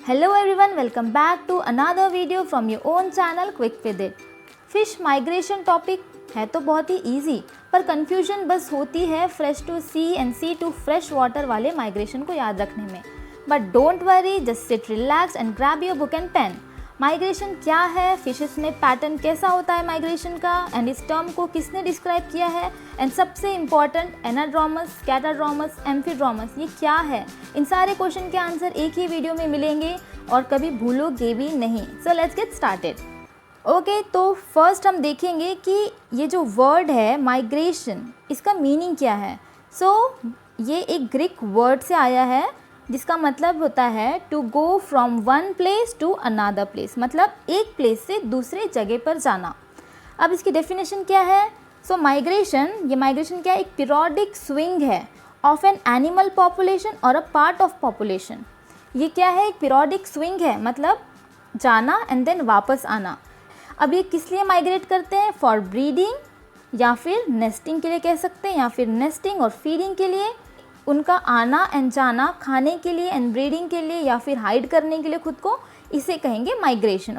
Hello everyone, welcome back to another video from your own channel Quick with It. Fish migration topic है तो बहुत ही easy, पर confusion बस होती है fresh to sea and sea to fresh water वाले migration को याद रखने में. But don't worry, just sit relax and grab your book and pen. Migration क्या है, फिशेस में पैटर्न कैसा होता है माइग्रेशन का, एंड इस टर्म को किसने डिस्क्राइब किया है, एंड सबसे इम्पॉर्टेंट एनाड्रोमस, कैटाड्रोमस, एम्फीड्रोमस ये क्या है, इन सारे क्वेश्चन के आंसर एक ही वीडियो में मिलेंगे और कभी भूलोगे भी नहीं. So let's get started. Okay, तो फर्स्ट हम देखेंगे कि ये जो वर्ड है माइग्रेशन, इसका मीनिंग क्या है. ये एक ग्रीक वर्ड से आया है जिसका मतलब होता है to go from one place to another place, मतलब एक प्लेस से दूसरे जगह पर जाना. अब इसकी डेफिनेशन क्या है. ये माइग्रेशन क्या है, एक पीरियोडिक स्विंग है ऑफ एन एनिमल पॉपुलेशन और अ पार्ट ऑफ पॉपुलेशन. ये क्या है, एक पीरियोडिक स्विंग है, मतलब जाना एंड देन वापस आना. अब ये किस लिए माइग्रेट करते हैं, फॉर ब्रीडिंग या फिर नेस्टिंग के लिए कह सकते हैं, या फिर नेस्टिंग और फीडिंग के लिए. उनका आना एंड जाना खाने के लिए एंड ब्रीडिंग के लिए या फिर हाइड करने के लिए खुद को, इसे कहेंगे माइग्रेशन.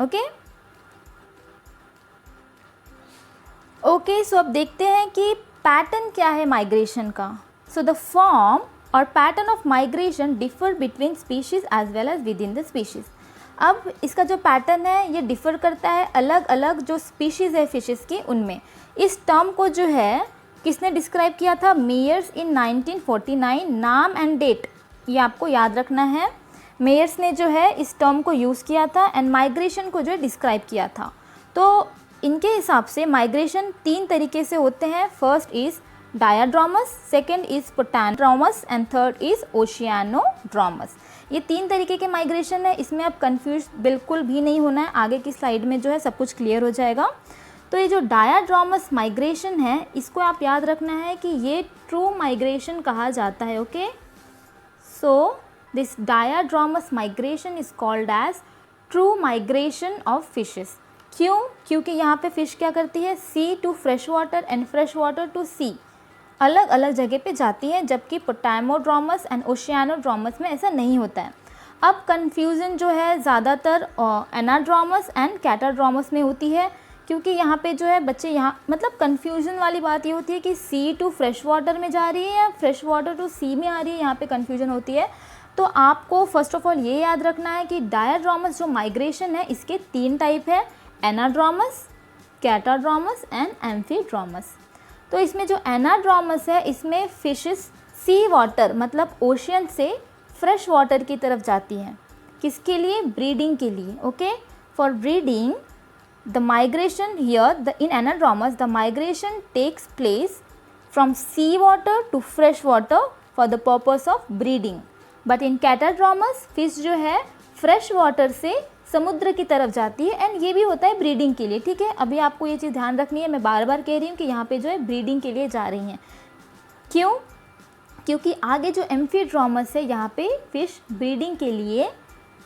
ओके, सो अब देखते हैं कि पैटर्न क्या है माइग्रेशन का. द फॉर्म और pattern of migration differ between species as well as within the species. अब इसका जो पैटर्न है ये डिफ़र करता है अलग अलग जो स्पीशीज़ है फिशेस की उनमें. इस टर्म को जो है किसने डिस्क्राइब किया था, मेयर्स इन 1949. नाम एंड डेट ये आपको याद रखना है. मेयर्स ने जो है इस टर्म को यूज़ किया था एंड माइग्रेशन को जो है डिस्क्राइब किया था. तो इनके हिसाब से माइग्रेशन 3 तरीके से होते हैं. First is diadromous, second is potamodromous and third is oceanodromous. ये 3 तरीके के माइग्रेशन है. इसमें अब कंफ्यूज बिल्कुल भी नहीं होना है, आगे की स्लाइड में जो है सब कुछ क्लियर हो जाएगा. तो ये जो डायाड्रोमस माइग्रेशन है इसको आप याद रखना है कि ये ट्रू माइग्रेशन कहा जाता है. Okay, so this diadromous migration is called as true migration of fishes. क्यों, क्योंकि यहाँ पे फिश क्या करती है, sea to fresh water and fresh water to sea, अलग अलग जगह पे जाती है, जबकि पोटैमोड्रोमस एंड ओशियानोड्रोमस में ऐसा नहीं होता है. अब कन्फ्यूज़न जो है ज़्यादातर एनाड्रोमस एंड कैटाड्रोमस में होती है, क्योंकि यहाँ पे जो है बच्चे यहाँ मतलब कन्फ्यूज़न वाली बात ये होती है कि सी टू फ्रेश वाटर में जा रही है या फ्रेश वाटर टू सी में आ रही है, यहाँ पे कन्फ्यूज़न होती है. तो आपको फर्स्ट ऑफ ऑल ये याद रखना है कि डायाड्रोमस जो माइग्रेशन है इसके 3 टाइप है, एनाड्रोमस, कैटाड्रोमस एंड एम्फीड्रोमस. तो इसमें जो एनाड्रोमस है इसमें फिशेस सी वाटर मतलब ओशियन से फ्रेश वाटर की तरफ जाती हैं. किसके लिए, ब्रीडिंग के लिए. Okay, for breeding the migration here in anadromus the migration takes place from sea water to fresh water for the purpose of breeding. but in catadromus fish जो है fresh water से समुद्र की तरफ जाती है एंड ये भी होता है ब्रीडिंग के लिए. ठीक है, अभी आपको ये चीज़ ध्यान रखनी है, मैं बार बार कह रही हूँ कि यहाँ पे जो है ब्रीडिंग के लिए जा रही हैं. क्यों, क्योंकि आगे जो एम्फीड्रोमस है यहाँ पे फिश ब्रीडिंग के लिए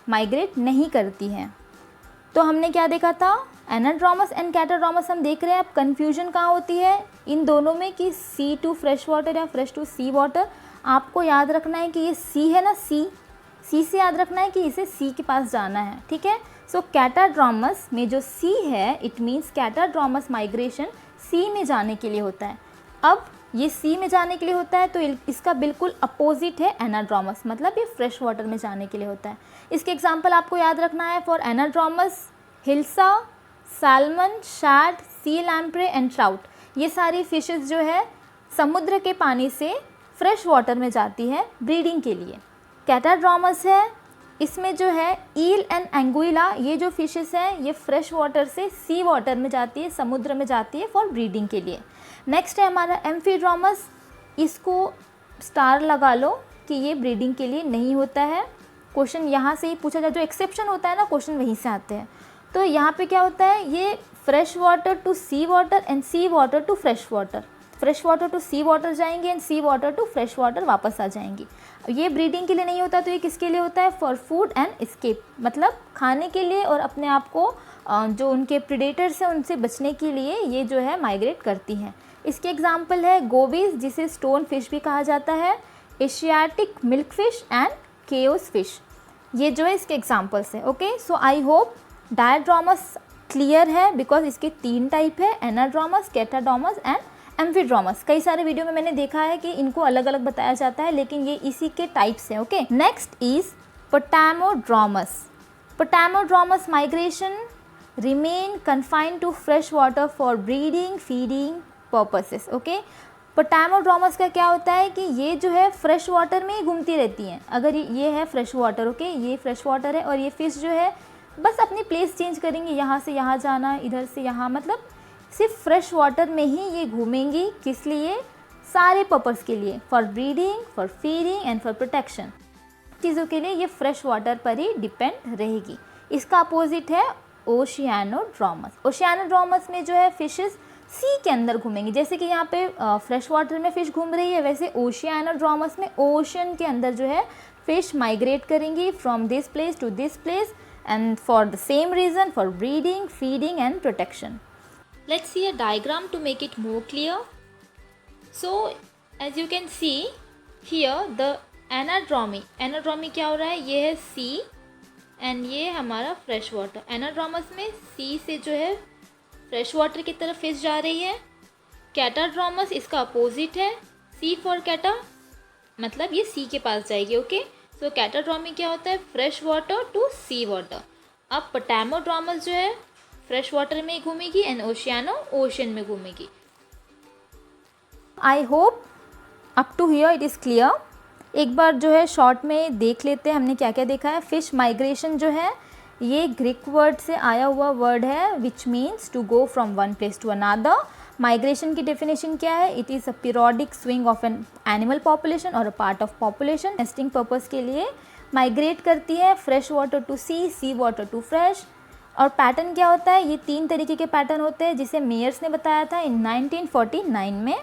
माइग्रेट नहीं करती हैं. तो हमने क्या देखा था, एनाड्रोमस एंड कैटाड्रोमस हम देख रहे हैं. अब कन्फ्यूजन कहाँ होती है इन दोनों में कि सी टू फ्रेश वाटर या फ्रेश टू सी वाटर. आपको याद रखना है कि ये सी है ना, सी से याद रखना है कि इसे सी के पास जाना है. ठीक है, सो कैटाड्रोमस में जो सी है इट मीन्स कैटाड्रोमस माइग्रेशन सी में जाने के लिए होता है. अब ये सी में जाने के लिए होता है तो इसका बिल्कुल अपोजिट है एनाड्रोमस, मतलब ये फ्रेश वाटर में जाने के लिए होता है. इसके एग्जाम्पल आपको याद रखना है. For anadromous hilsa, salmon, shad, sea lamprey and trout, ये सारी फिशेस जो है समुद्र के पानी से फ्रेश वाटर में जाती है ब्रीडिंग के लिए. कैटाड्रोमस है, इसमें जो है ईल एंड एंगुइला, ये जो फिशेस हैं ये फ्रेश वाटर से सी वाटर में जाती है, समुद्र में जाती है फॉर ब्रीडिंग के लिए. नेक्स्ट है हमारा एम्फीड्रोमस, इसको स्टार लगा लो कि ये ब्रीडिंग के लिए नहीं होता है. क्वेश्चन यहाँ से ही पूछा जाए, जो एक्सेप्शन होता है ना क्वेश्चन वहीं से आते हैं. तो यहाँ पे क्या होता है, ये fresh water to sea water and sea water to fresh water, fresh water to sea water जाएंगे and sea water to fresh water वापस आ जाएंगी. ये ब्रीडिंग के लिए नहीं होता, तो ये किसके लिए होता है, फॉर फूड एंड एस्केप, मतलब खाने के लिए और अपने आप को जो उनके प्रेडेटर्स हैं उनसे बचने के लिए ये जो है माइग्रेट करती हैं. इसके एग्जाम्पल है गोबीज, जिसे स्टोन फिश भी कहा जाता है, Asiatic milk fish and chaos fish. ये जो है इसके एग्जाम्पल्स है। Okay, so I hope diadromous clear है, बिकॉज इसके 3 टाइप है, एनाड्रोमस, कैटाड्रोमस एंड एम्फीड्रोमस। कई सारे वीडियो में मैंने देखा है कि इनको अलग अलग बताया जाता है, लेकिन ये इसी के टाइप्स हैं। Okay, next is potamodromous. Potamodromous migration remain confined to fresh water for breeding feeding purposes. Okay, potamodromous का क्या होता है कि ये जो है फ्रेश वाटर में ही घूमती रहती हैं। अगर ये है फ्रेश वाटर, ओके, ये फ्रेश वाटर है, और ये फिश जो है बस अपनी प्लेस चेंज करेंगी, यहाँ से यहाँ जाना, इधर से यहाँ, मतलब सिर्फ फ्रेश वाटर में ही ये घूमेंगी। किस लिए? सारे पर्पस के लिए, for breeding, for feeding and for protection चीज़ों के लिए ये फ्रेश वाटर पर ही डिपेंड रहेगी। इसका अपोजिट है ओशियानोड्रोमस। ओशियानोड्रोमस में जो है फिशेस सी के अंदर घूमेंगी, जैसे कि यहाँ पे फ्रेश वाटर में फ़िश घूम रही है, वैसे ओशियानोड्रोमस में ओशन के अंदर जो है फ़िश माइग्रेट करेंगी from this place to this place and for the same reason, for breeding, feeding and protection. Let's see a diagram to make it more clear. So as you can see here the anadromy क्या हो रहा है, ये है sea and ये हमारा fresh water. Anadromous में सी से जो है फ्रेश वाटर की तरफ फिश जा रही है। कैटाड्रोमस इसका अपोजिट है, सी फॉर कैटा, मतलब ये सी के पास जाएगी। ओके, सो कैटाड्रोमी क्या होता है, fresh water to sea water. अब पोटामोड्रोमस जो है फ्रेश वाटर में घूमेगी एंड ओशियानो ओशन में घूमेगी। I hope up to here it is clear. एक बार जो है शॉर्ट में देख लेते हैं हमने क्या क्या देखा है। फिश माइग्रेशन जो है ये ग्रीक वर्ड से आया हुआ वर्ड है which means to go from one place to another. Migration की डेफिनेशन क्या है, it is a periodic swing of an animal population और a part of population. Nesting purpose के लिए माइग्रेट करती है, fresh water to sea water to fresh. और pattern क्या होता है, ये 3 तरीके के पैटर्न होते हैं जिसे मेयर्स ने बताया था इन 1949 में।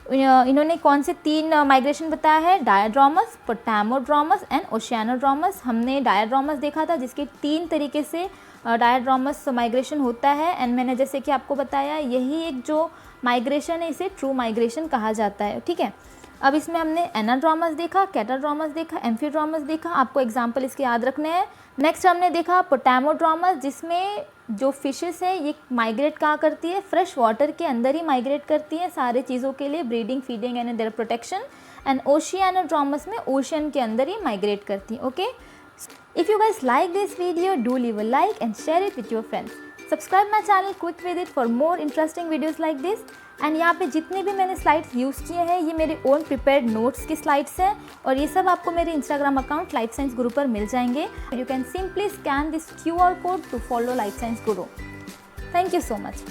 इन्होंने कौन से 3 माइग्रेशन बताया है, डायड्रोमस, पोटामोड्रोमस एंड ओशियानोड्रोमस। हमने डायड्रोमस देखा था जिसके 3 तरीके से डायड्रोमस माइग्रेशन होता है एंड मैंने जैसे कि आपको बताया यही एक जो माइग्रेशन है इसे ट्रू माइग्रेशन कहा जाता है। ठीक है, अब इसमें हमने एनाड्रोमस देखा, कैटाड्रोमस देखा, एम्फीड्रोमस देखा, आपको एग्जाम्पल इसके याद रखने हैं। नेक्स्ट हमने देखा पोटामोड्रोमस जिसमें जो फिशेस है ये माइग्रेट कहाँ करती है, फ्रेश वाटर के अंदर ही माइग्रेट करती है सारे चीज़ों के लिए, breeding, feeding and their protection. And oceanodromous में ओशन के अंदर ही माइग्रेट करती है। Okay, if you guys like this video do leave a like and share it with your friends. Subscribe my channel quick with it for more interesting videos like this. And यहाँ पे जितने भी मैंने slides use किए हैं ये मेरे own prepared notes की स्लाइड्स हैं और ये सब आपको मेरे इंस्टाग्राम अकाउंट लाइफ साइंस गुरु पर मिल जाएंगे। You can simply scan this QR code to follow life science Guru. Thank you so much.